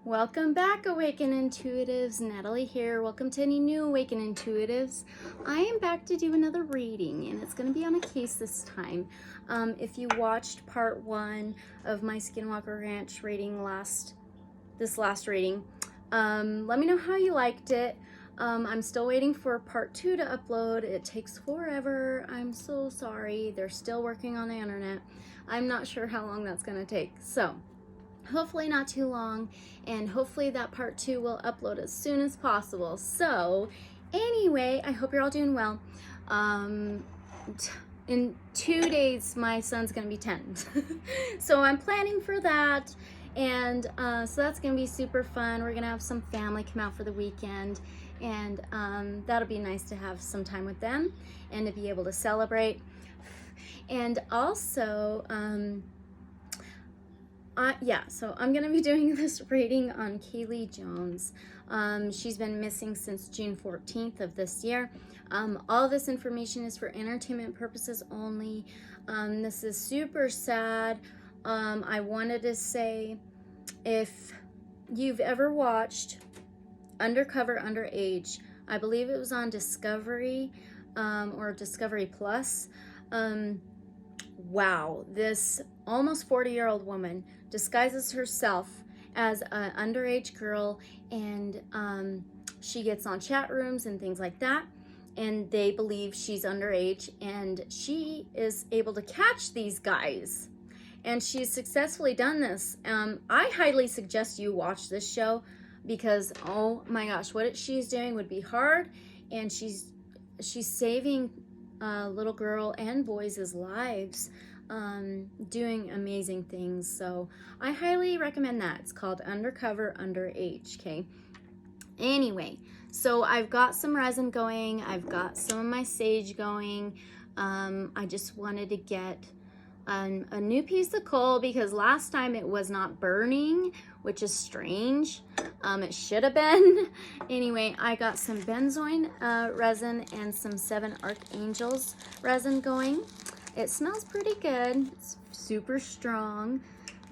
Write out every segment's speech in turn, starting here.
Welcome back, Awaken Intuitives. Natalie here. Welcome to any new Awaken Intuitives. I am back to do another reading, and it's going to be on a case this time. If you watched part 1 of my Skinwalker Ranch reading this last reading, let me know how you liked it. I'm still waiting for part 2 to upload. It takes forever. I'm so sorry. They're still working on the internet. I'm not sure how long that's going to take. So hopefully not too long, and hopefully that part 2 will upload as soon as possible. So anyway, I hope you're all doing well. In 2 days my son's gonna be 10 so I'm planning for that, and so that's gonna be super fun. We're gonna have some family come out for the weekend, and that'll be nice to have some time with them and to be able to celebrate. And also so I'm going to be doing this reading on Kaylee Jones. She's been missing since June 14th of this year. All this information is for entertainment purposes only. This is super sad. I wanted to say, if you've ever watched Undercover Underage, I believe it was on Discovery or Discovery Plus. Wow, this almost 40-year-old woman disguises herself as an underage girl, and she gets on chat rooms and things like that, and they believe she's underage, and she is able to catch these guys, and she's successfully done this. I highly suggest you watch this show, because oh my gosh, what she's doing would be hard, and she's saving little girl and boys' lives, doing amazing things. So I highly recommend that. It's called Undercover Underage. Okay, anyway, so I've got some resin going, I've got some of my sage going. I just wanted to get a new piece of coal, because last time it was not burning, which is strange. It should have been. Anyway, I got some benzoin resin and some 7 Archangels resin going. It smells pretty good. It's super strong,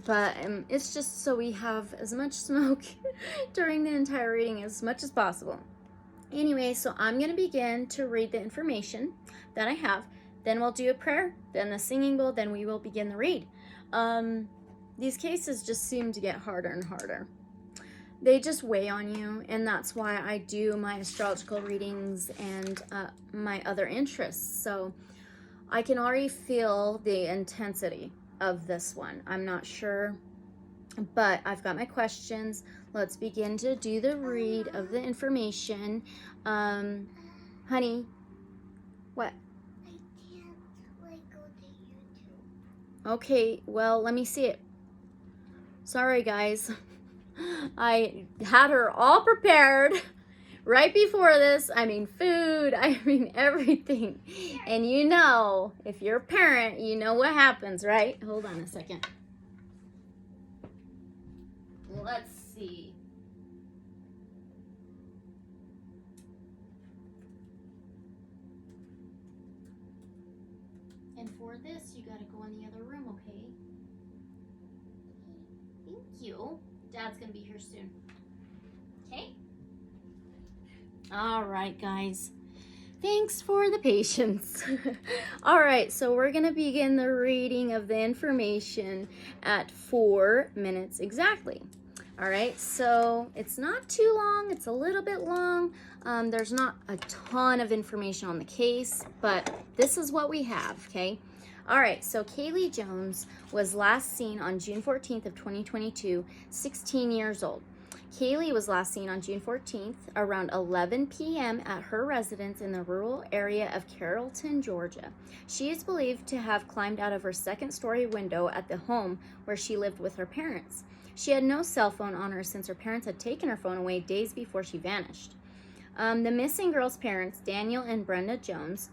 but it's just so we have as much smoke during the entire reading as much as possible. Anyway, so I'm going to begin to read the information that I have. Then we'll do a prayer, then the singing bowl, then we will begin the read. These cases just seem to get harder and harder. They just weigh on you, and that's why I do my astrological readings and my other interests. So I can already feel the intensity of this one. I'm not sure, but I've got my questions. Let's begin to do the read of the information. Honey, what? Okay, well, let me see it. Sorry, guys. I had her all prepared right before this. I mean, food, I mean, everything. And you know, if you're a parent, you know what happens, right? Hold on a second. Let's see. And for this, you gotta go in the other room, okay? Thank you. Dad's gonna be here soon. Okay? All right, guys. Thanks for the patience. All right, so we're gonna begin the reading of the information at 4 minutes exactly. All right, so it's not too long. It's a little bit long. There's not a ton of information on the case, but this is what we have, okay? All right, so Kaylee Jones was last seen on June 14th of 2022, 16 years old. Kaylee was last seen on June 14th around 11 p.m. at her residence in the rural area of Carrollton, Georgia. She is believed to have climbed out of her second-story window at the home where she lived with her parents. She had no cell phone on her since her parents had taken her phone away days before she vanished. The missing girl's parents, Daniel and Brenda Jones,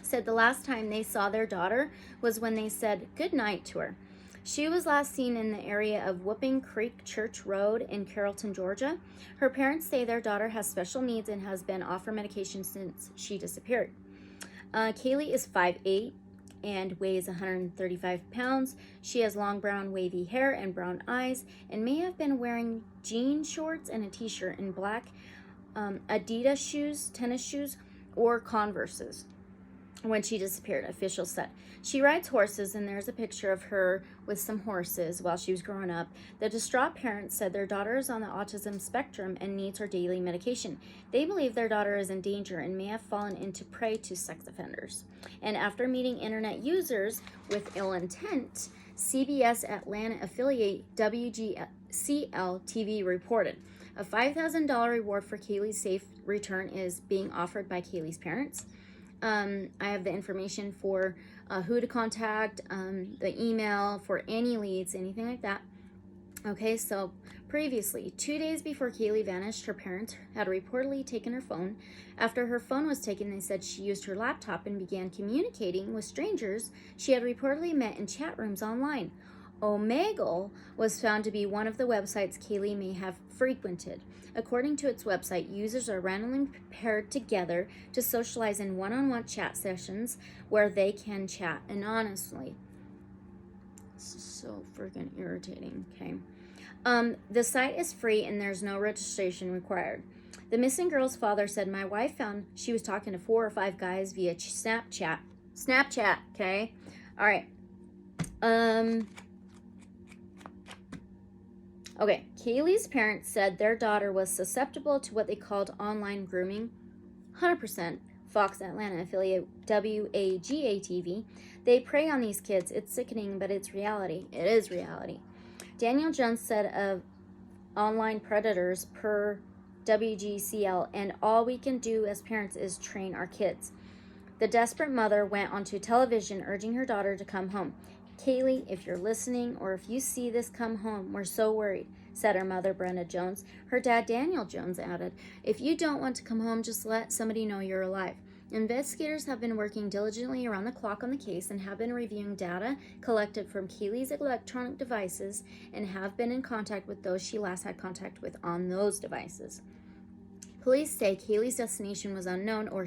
said the last time they saw their daughter was when they said goodnight to her. She was last seen in the area of Whooping Creek Church Road in Carrollton, Georgia. Her parents say their daughter has special needs and has been off her medication since she disappeared. Kaylee is 5'8", and weighs 135 pounds. She has long brown wavy hair and brown eyes and may have been wearing jean shorts and a t-shirt in black Adidas shoes, tennis shoes, or Converses when she disappeared, officials said. She rides horses, and there's a picture of her with some horses while she was growing up. The distraught parents said their daughter is on the autism spectrum and needs her daily medication. They believe their daughter is in danger and may have fallen into prey to sex offenders. And after meeting internet users with ill intent, CBS Atlanta affiliate WGCL TV reported a $5,000 reward for Kaylee's safe return is being offered by Kaylee's parents. I have the information for who to contact, the email for any leads, anything like that. Okay, so previously, 2 days before Kaylee vanished, her parents had reportedly taken her phone. After her phone was taken, they said she used her laptop and began communicating with strangers she had reportedly met in chat rooms online. Omegle was found to be one of the websites Kaylee may have frequented. According to its website, users are randomly paired together to socialize in one-on-one chat sessions where they can chat anonymously. This is so freaking irritating, okay? The site is free and there's no registration required. The missing girl's father said, my wife found she was talking to 4 or 5 guys via Snapchat. Snapchat, okay? All right. Okay, Kaylee's parents said their daughter was susceptible to what they called online grooming. 100%. Fox Atlanta affiliate WAGA-TV. They prey on these kids. It's sickening, but it's reality. It is reality. Daniel Jones said of online predators per WGCL, and all we can do as parents is train our kids. The desperate mother went onto television urging her daughter to come home. Kaylee, if you're listening or if you see this, come home. We're so worried, said her mother, Brenda Jones. Her dad, Daniel Jones, added, if you don't want to come home, just let somebody know you're alive. Investigators have been working diligently around the clock on the case and have been reviewing data collected from Kaylee's electronic devices and have been in contact with those she last had contact with on those devices. Police say Kaylee's destination was unknown or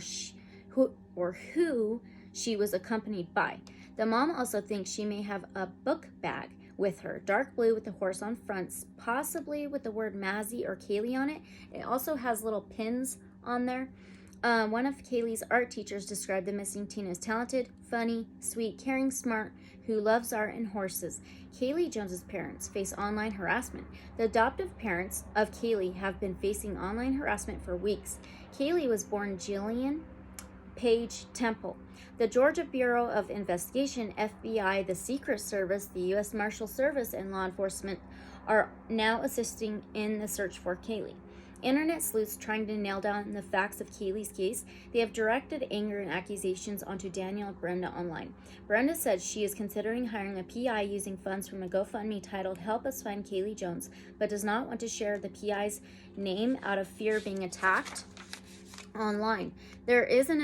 who she was accompanied by. The mom also thinks she may have a book bag with her, dark blue with the horse on front, possibly with the word Mazzy or Kaylee on it. It also has little pins on there. One of Kaylee's art teachers described the missing teen as talented, funny, sweet, caring, smart, who loves art and horses. Kaylee Jones's parents face online harassment. The adoptive parents of Kaylee have been facing online harassment for weeks. Kaylee was born Jillian Page Temple. The Georgia Bureau of Investigation, FBI, the Secret Service, the U.S. Marshal Service, and law enforcement are now assisting in the search for Kaylee. Internet sleuths trying to nail down the facts of Kaylee's case, they have directed anger and accusations onto Daniel and Brenda online. Brenda said she is considering hiring a PI using funds from a GoFundMe titled Help Us Find Kaylee Jones, but does not want to share the PI's name out of fear of being attacked online. There is an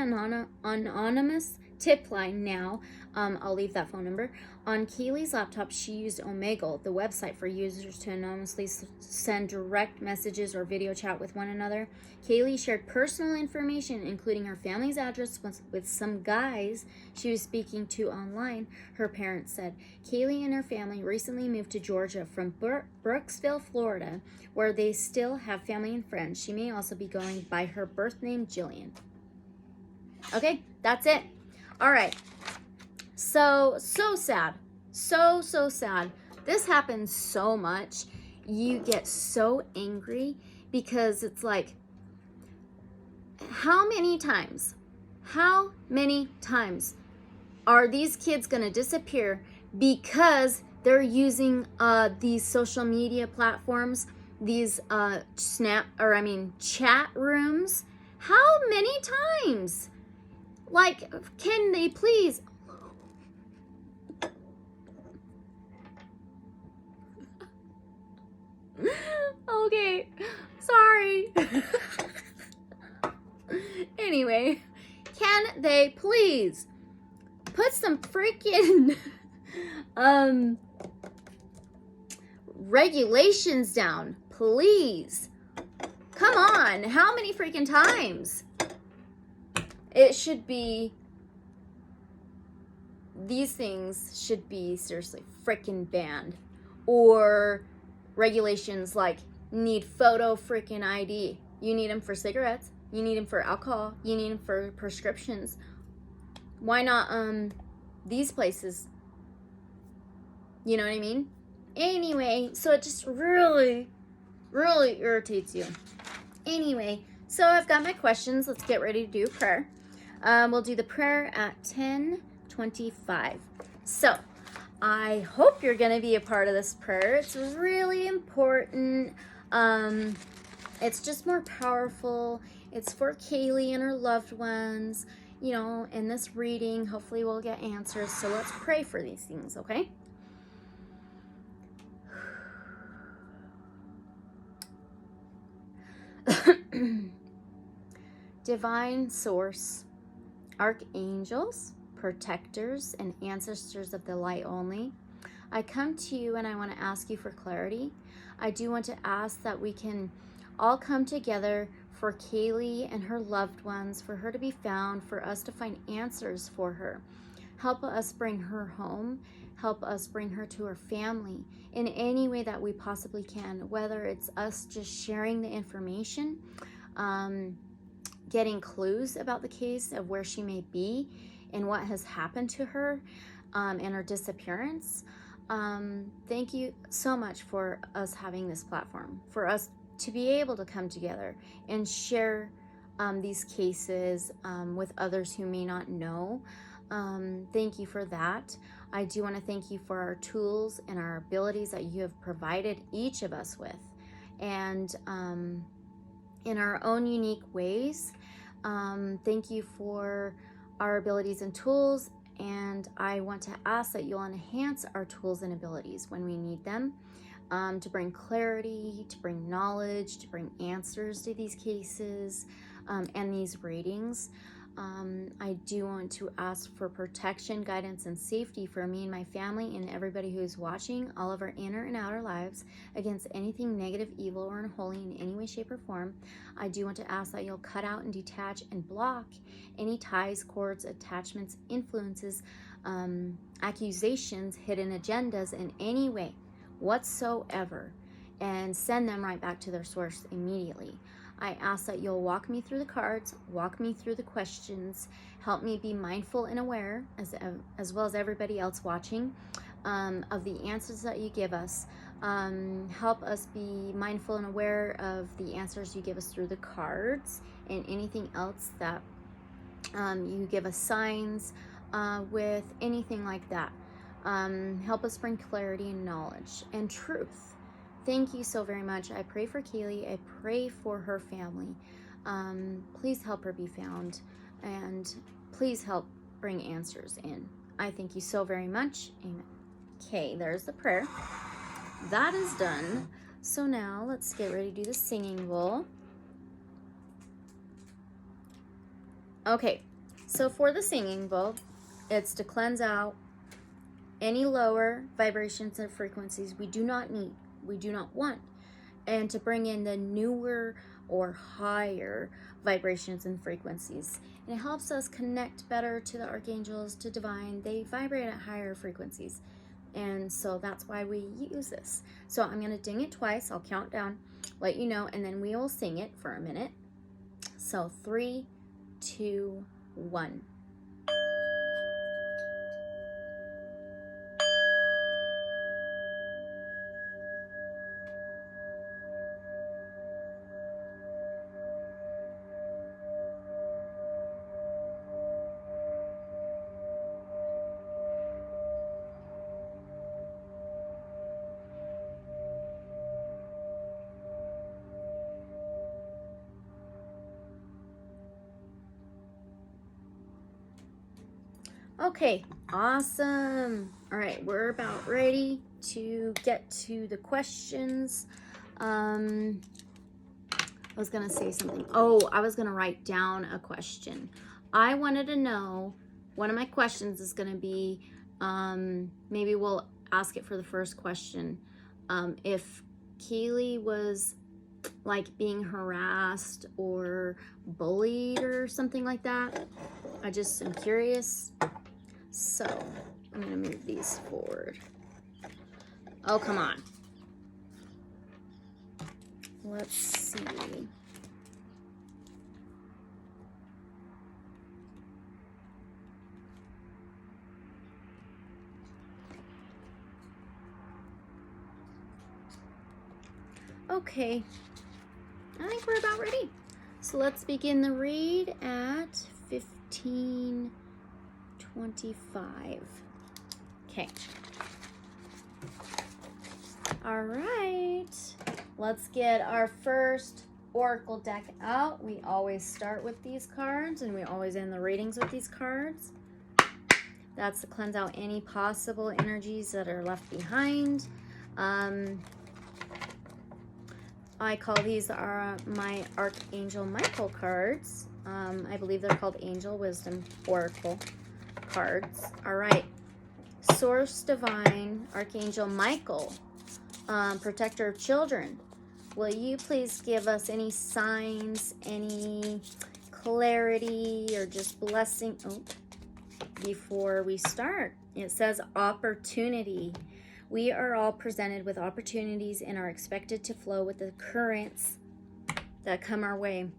anonymous tip line now. I'll leave that phone number. On Kaylee's laptop, she used Omegle, the website for users to anonymously send direct messages or video chat with one another. Kaylee shared personal information, including her family's address, with some guys she was speaking to online, her parents said. Kaylee and her family recently moved to Georgia from Brooksville, Florida, where they still have family and friends. She may also be going by her birth name, Jillian. Okay, that's it. All right. So sad. So sad. This happens so much. You get so angry because it's like, how many times are these kids going to disappear because they're using these social media platforms, these chat rooms? How many times? Like, can they please? Okay, sorry. Anyway, can they please put some freaking regulations down, please? Come on, how many freaking times? It should be these things should be seriously freaking banned. Or regulations like need photo freaking ID. You need them for cigarettes. You need them for alcohol. You need them for prescriptions. Why not these places? You know what I mean? Anyway, so it just really, really irritates you. Anyway, so I've got my questions. Let's get ready to do prayer. We'll do the prayer at 10:25. So I hope you're going to be a part of this prayer. It's really important. It's just more powerful. It's for Kaylee and her loved ones. You know, in this reading, hopefully we'll get answers. So let's pray for these things, okay? Divine Source, Archangels, Protectors, and Ancestors of the Light Only, I come to you and I want to ask you for clarity. I do want to ask that we can all come together for Kaylee and her loved ones, for her to be found, for us to find answers for her. Help us bring her home. Help us bring her to her family in any way that we possibly can, whether it's us just sharing the information, getting clues about the case of where she may be and what has happened to her, and her disappearance. Thank you so much for us having this platform, for us to be able to come together and share these cases with others who may not know. Thank you for that. I do want to thank you for our tools and our abilities that you have provided each of us with, and in our own unique ways. Thank you for our abilities and tools, and I want to ask that you'll enhance our tools and abilities when we need them, to bring clarity, to bring knowledge, to bring answers to these cases and these readings. I do want to ask for protection, guidance, and safety for me and my family and everybody who is watching, all of our inner and outer lives, against anything negative, evil, or unholy in any way, shape, or form. I do want to ask that you'll cut out and detach and block any ties, cords, attachments, influences, accusations, hidden agendas in any way whatsoever, and send them right back to their source immediately. I ask that you'll walk me through the cards, walk me through the questions, help me be mindful and aware, as well as everybody else watching, of the answers that you give us. Help us be mindful and aware of the answers you give us through the cards, and anything else that you give us signs with, anything like that. Help us bring clarity and knowledge and truth. Thank you so very much. I pray for Kaylee. I pray for her family. Please help her be found, and please help bring answers in. I thank you so very much. Amen. Okay, there's the prayer. That is done. So now let's get ready to do the singing bowl. Okay, so for the singing bowl, it's to cleanse out any lower vibrations and frequencies we do not need, we do not want, and to bring in the newer or higher vibrations and frequencies. And it helps us connect better to the archangels, to divine. They vibrate at higher frequencies, and so that's why we use this. So I'm going to ding it twice. I'll count down, let you know, and then we will sing it for a minute. So 3, 2, 1. Okay, awesome. All right, we're about ready to get to the questions. I was gonna say something. Oh, I was gonna write down a question. I wanted to know, one of my questions is gonna be, maybe we'll ask it for the first question. If Kaylee was like being harassed or bullied or something like that. I just am curious. So I'm going to move these forward. Oh, come on. Let's see. Okay, I think we're about ready. So let's begin the read at 15:25. Okay. All right, let's get our first oracle deck out. We always start with these cards, and we always end the readings with these cards. That's to cleanse out any possible energies that are left behind. I call these my Archangel Michael cards. I believe they're called Angel Wisdom Oracle cards. All right. Source Divine, Archangel Michael, protector of children. Will you please give us any signs, any clarity, or just blessing before we start? It says opportunity. We are all presented with opportunities and are expected to flow with the currents that come our way.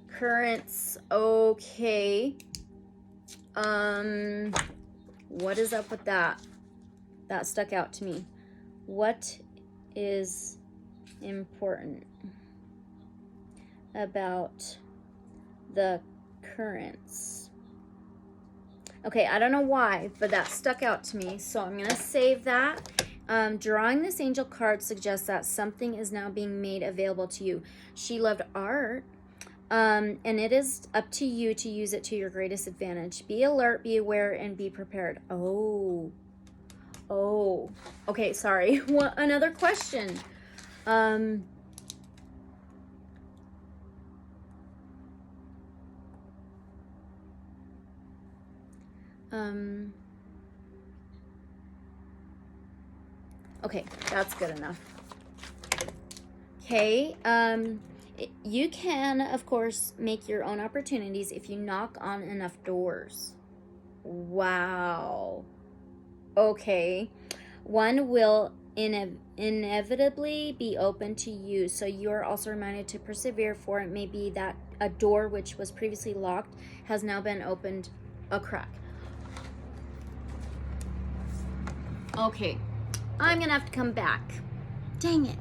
Currents, okay. What is up with that? That stuck out to me. What is important about the currents? Okay, I don't know why, but that stuck out to me, so I'm going to save that. Drawing this angel card suggests that something is now being made available to you. She loved art, and it is up to you to use it to your greatest advantage. Be alert, be aware, and be prepared. Oh. Okay, sorry. What? Another question. Okay, that's good enough. Okay, you can, of course, make your own opportunities if you knock on enough doors. Wow. Okay. One will inevitably be open to you, so you're also reminded to persevere, for it may be that a door which was previously locked has now been opened a crack. Okay, I'm gonna have to come back. Dang it.